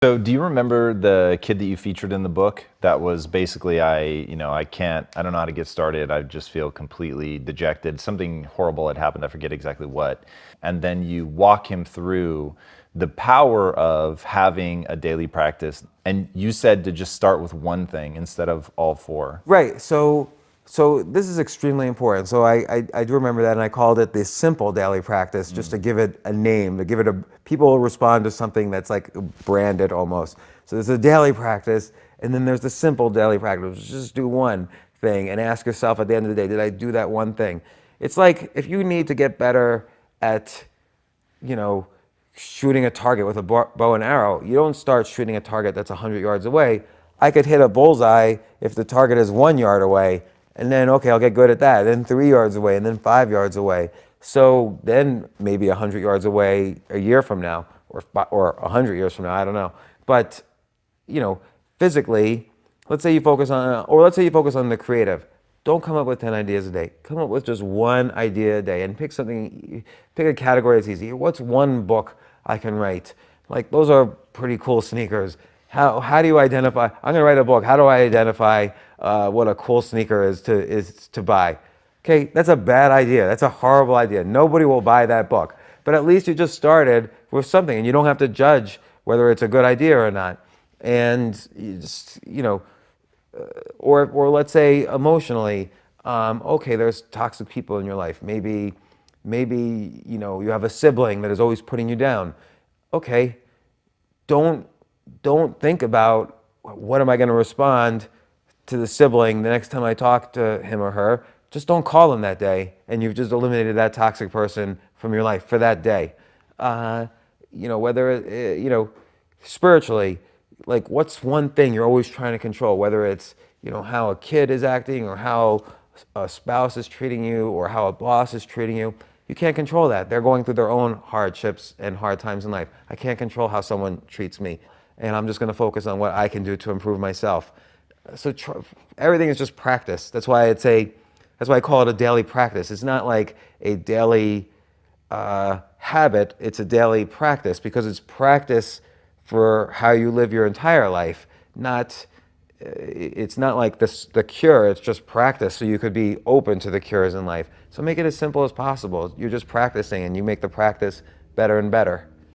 So do you remember the kid that you featured in the book that was basically, I don't know how to get started. I just feel completely dejected. Something horrible had happened. I forget exactly what. And then you walk him through the power of having a daily practice. And you said to just start with one thing instead of all four. Right. So this is extremely important. So I do remember that, and I called it the simple daily practice, just to give it a name, to give it a people respond to something that's like branded almost. So there's a daily practice, and then there's the simple daily practice. Just do one thing and ask yourself at the end of the day, did I do that one thing? It's like if you need to get better at, you know, shooting a target with a bow and arrow, you don't start shooting a target that's 100 yards away. I could hit a bullseye if the target is 1 yard away, and then, okay, I'll get good at that. Then 3 yards away, and then 5 yards away. So then maybe 100 yards away a year from now, or 100 years from now, I don't know. But, physically, let's say you focus on the creative. Don't come up with 10 ideas a day. Come up with just one idea a day and pick a category that's easy. What's one book I can write? Like, those are pretty cool sneakers. How do you identify? I'm gonna write a book. How do I identify what a cool sneaker is to buy? Okay, that's a bad idea. That's a horrible idea. Nobody will buy that book. But at least you just started with something, and you don't have to judge whether it's a good idea or not. And you just, or let's say emotionally, okay, there's toxic people in your life. Maybe you have a sibling that is always putting you down. Okay, don't think about what am I going to respond to the sibling the next time I talk to him or her. Just don't call them that day, and you've just eliminated that toxic person from your life for that day. Whether spiritually, like, what's one thing you're always trying to control, whether it's how a kid is acting, or how a spouse is treating you, or how a boss is treating you. You can't control that. They're going through their own hardships and hard times in life. I can't control how someone treats me, and I'm just going to focus on what I can do to improve myself. So everything is just practice. That's why I call it a daily practice. It's not like a daily habit. It's a daily practice, because it's practice for how you live your entire life. It's not like the cure. It's just practice, so you could be open to the cures in life. So make it as simple as possible. You're just practicing, and you make the practice better and better.